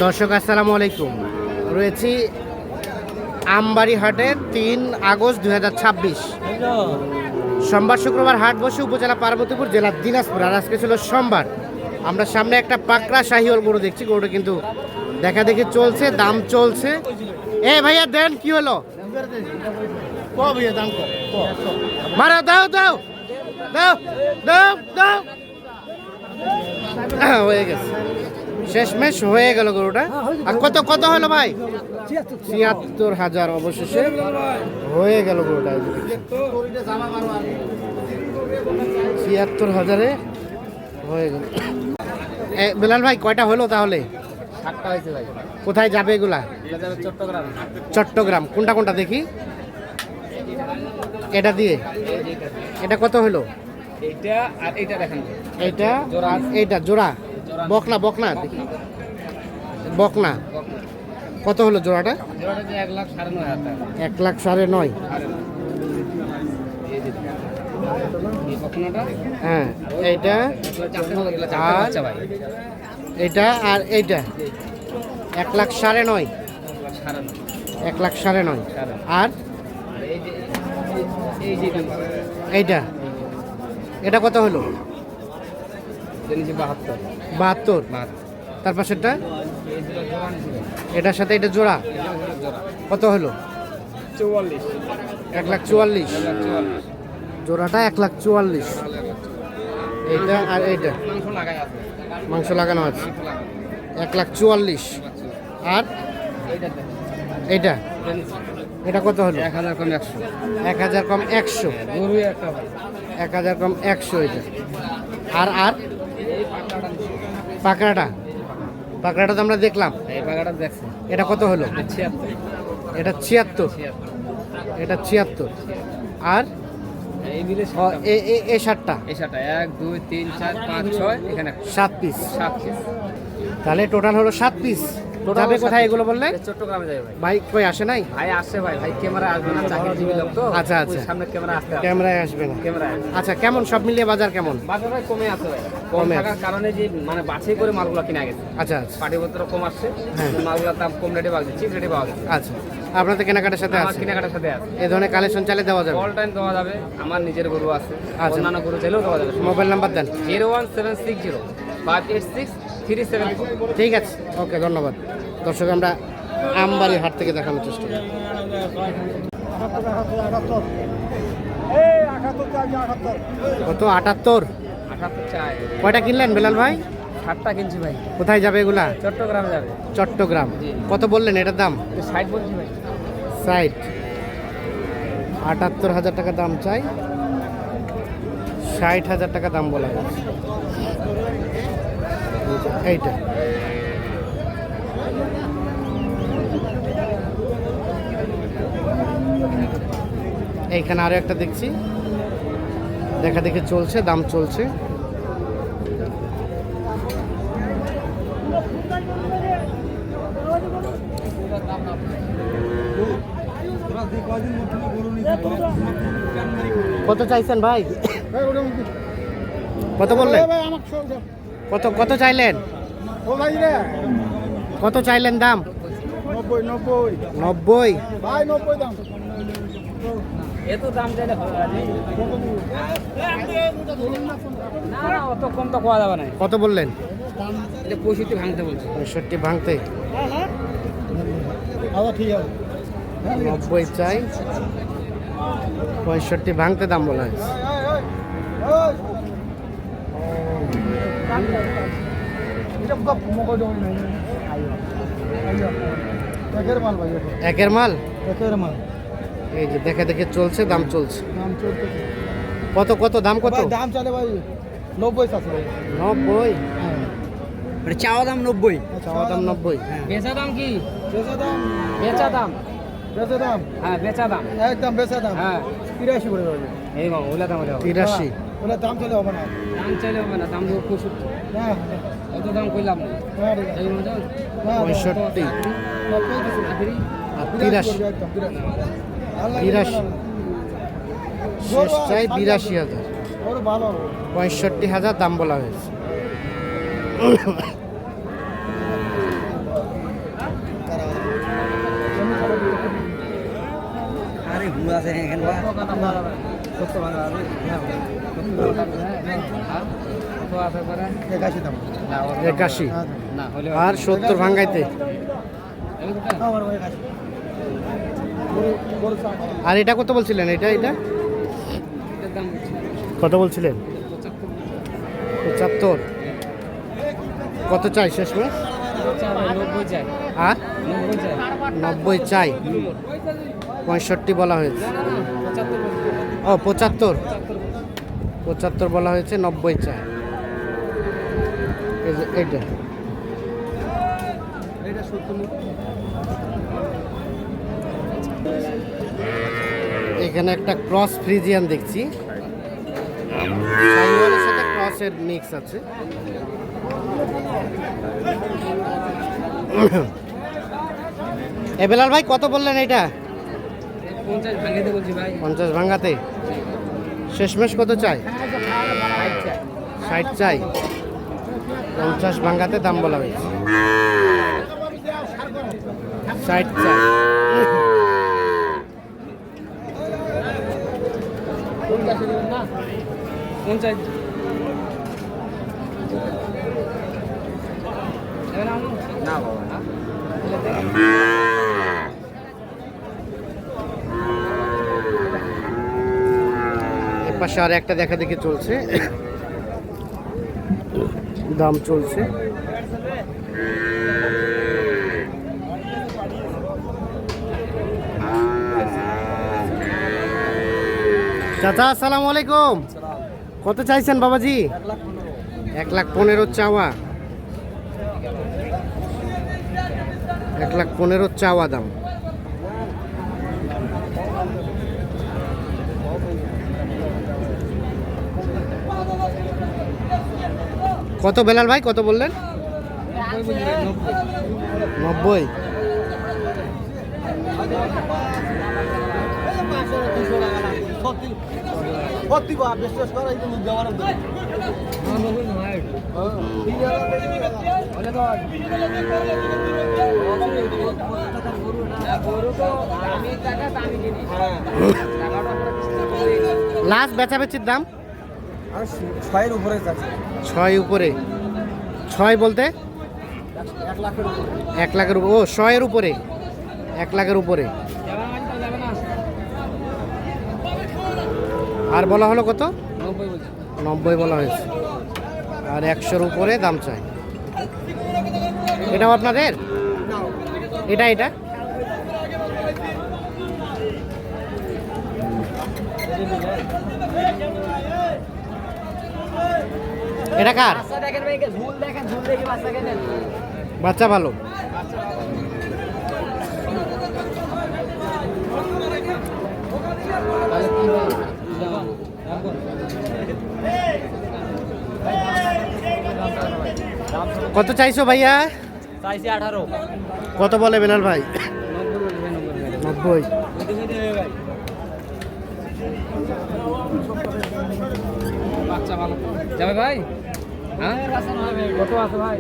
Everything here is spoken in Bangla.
দর্শক আসসালামু আলাইকুম। রয়েছি আমবাড়ি হাটে 3 আগস্ট 2026 সোমবার শুক্রবার হাট বসে উপজেলা পার্বতীপুর জেলা দিনাজপুর। আর আজকে ছিল সোমবার। আমরা সামনে একটা পাকড়া শাহিওয়াল গরু দেখছি। গরুটা কিন্তু দেখা দেখি চলছে, দাম চলছে। এ ভাইয়া দেন, কি হলো? মারা দাও দাও দাও দাও দাও। হয়ে গেছে, শেষমেশ হয়ে গেল গরুটা। আর কত কত হলো ভাই? ৭৬,০০০ অবশেষে হয়ে গেল গরুটা। ৭৬,০০০ হয়ে গেল। বেলাল ভাই কয়টা হলো তাহলে? 7টা হয়েছে ভাই। কোথায় যাবে এগুলা? চট্টগ্রাম। চট্টগ্রাম। কোনটা কোনটা দেখি? এটা দিয়ে এটা কত হলো? এইটা আর এইটা দেখেন। এইটা আর এইটা জোড়া বকনা বকনা দেখি। বকনা কত হলো জোড়াটা? জোড়াটা যে 1,09,500 টাকা। 1,09,500। এই বকনাটা হ্যাঁ, এইটা আর এইটা আর এইটা 1,09,500। 1,09,500 আর এইটা এটা কত হলো? 72। তার পাশেরটা এটার সাথে এটা জোড়া কত হলো? 1,44,000। জোড়াটা 1,44,000। এইটা আর এইটা মাংস লাগানো আছে 1,44,000। আর এইটা এটা কত হলো? 1000 কম 100। 1000 কম 100। গরু একটা ভাই। 1000 কম 100 এটা। আর আর পাকড়াটা তো আমরা দেখলাম। এই পাকাটা দেখছেন? এটা কত হলো? 76। এটা 76। এটা 76। আর এই মিলে এই 7টা। এই 7টা 1 2 3 4 5 6 এখানে 7 পিস। 7 পিস। তাহলে টোটাল হলো 7 পিস। যাবে কোথায় এগুলো বললে? চট্টগ্রামে যাবে ভাই। ভাই কই আসে নাই? ভাই আসছে ভাই। ভাই ক্যামেরা আসবে না, চাকরিজীবী লোক তো। আচ্ছা আচ্ছা, ওই সামনে ক্যামেরা আসতে হবে। ক্যামেরায় আসবে না। ক্যামেরায় আচ্ছা, কেমন সব মিলিয়ে বাজার কেমন? বাজার ভাই কমে আছে ভাই। কম কমে থাকার কারণে যে মানে বাছাই করে মালগুলো কিনা গেছে। আচ্ছা আচ্ছা পাটিপত্র কম আসছে, হ্যাঁ। মালগুলোর দাম কম রেটে পাওয়া যাচ্ছে, চিপ রেটে পাওয়া যাচ্ছে। আচ্ছা, আপনাদের কেনাকাটার সাথে আমার আছে? কেনাকাটার সাথে আছে। এই ধরনের কালেকশন চাইলে দেওয়া যাবে? অল টাইম দেওয়া যাবে। আমার নিজের গরু আছে, আচ্ছা। অন্যান্য গরু চাইলেও দেওয়া যাবে। মোবাইল নাম্বার দেন। 01760 586 374। ঠিক আছে, ওকে, ধন্যবাদ। দর্শক, আমরা আমবাড়ি হাট থেকে দেখানোর চেষ্টা করি। কত? 78। 78 চাই। কয়টা কিনলেন বেলাল ভাই? 7টা কিনছি ভাই। কোথায় যাবে এগুলা? চট্টগ্রামে যাবে। চট্টগ্রাম। জি। কত বললেন এটার দাম? 60 বলছি ভাই। 60। 78,000 টাকা দাম চাই, 60,000 টাকা দাম বলা হয়েছে। এইটা এইখানে আরো একটা দেখছি, দেখা দেখে চলছে, দাম চলছে। কত চাইছেন ভাই? কত বললেন? কত কত চাইলেন? কত চাইলেন দাম? 90। এত দাম চাইলে হবে না। না, অত কম তো পাওয়া যাবে না। কত বললেন? এটা 65 ভাঙতে বলছি। 65 ভাঙতে। 90 চাই, 65 ভাঙতে দাম বলা হয়েছে। একের মাল। এই যে দেখা দেখে চলছে, দাম চলছে। কত কত দাম? কত দাম চলে ভাই? 90 আছে ভাই। 90। মানে চাওয়া দাম 90। চাওয়া দাম 90। বেচা দাম কি? বেচা দাম বেচা দাম। হ্যাঁ, বেচা দাম একদম বেচা দাম। হ্যাঁ, 83 করে দেবে। এই বাবা, ওলা দাম হলে হবে। 83। ওটা দাম চলে হবে না। দাম চাইলে হবে না, দাম দেবো 65। হ্যাঁ অত দাম কইলাম না। হ্যাঁ ঠিক আছে। এই মজা। 65 আর 83। 83 শেষ চাই 82,000। ওর ভালো 65,000 দাম বলা হয়েছে। সত্তর ভাঙা হবে। হ্যাঁ, আর কত আছে পরে? 81 দাম। না, ওর 81 না হলে আর 70 ভাঙ্গাইতে। আমার ভাই 81 বড় সার আর এটা কত বলছিলেন? এটা এটার দাম কত বলছিলেন? 75। কত চাই শেষমেশ? 90 চাই। আর 90 চাই। 90 চাই। 65 বলা হয়েছে। 75 ও 75 75 বলা হয়েছে, 90 চাই। এই যে এইটা এটা 70 এখানে একটা ক্রস ফ্রিজিয়ান দেখছি, সাইওয়ালের সাথে ক্রসের মিক্স আছে। এ বেলাল ভাই কত বললেন এটা? 50 ভাঙিতে বলছি ভাই। 50 ভাঙাতে। শেষমেশ কত চাই? 60 চাই। 50 ভাঙাতে দাম বলা হয়েছে, 60 চাই। 50 না বাবা না। এর পাশে আর একটা দেখা দেখি চলছে, দাম চলছে। চাচা আসসালামু আলাইকুম। কত চাইছেন বাবাজি? 1,15,000 চাওয়া। 1,15,000 চাওয়া দাম। কত বেলাল ভাই কত বললেন? 90। সত্যি বা বিশ্বাস করা এই তুমি দেওয়ার লাস্ট বেচাবেচির দাম আর 6 এর উপরে আছে। 6 উপরে। 6 বলতে 1 লাখের উপরে। 1 লাখের উপরে। ও 100 এর উপরে, 1 লাখের উপরে। আর বলা হলো কত? 90 বলা হয়েছে, আর 100-র উপরে দাম চাই। এটাও আপনাদের? এটা এটা এটা কার? দেখেন ভাই, ঝুল দেখেন, ঝুল দেখে বাচ্চাকে নেন। বাচ্চা ভালো। কত চাইছো ভাইয়া? চাইছি 18। কত বলে বেলাল ভাই? 90। বাচ্চা ভালো যাবে ভাই। হ্যাঁ কত আছে ভাই?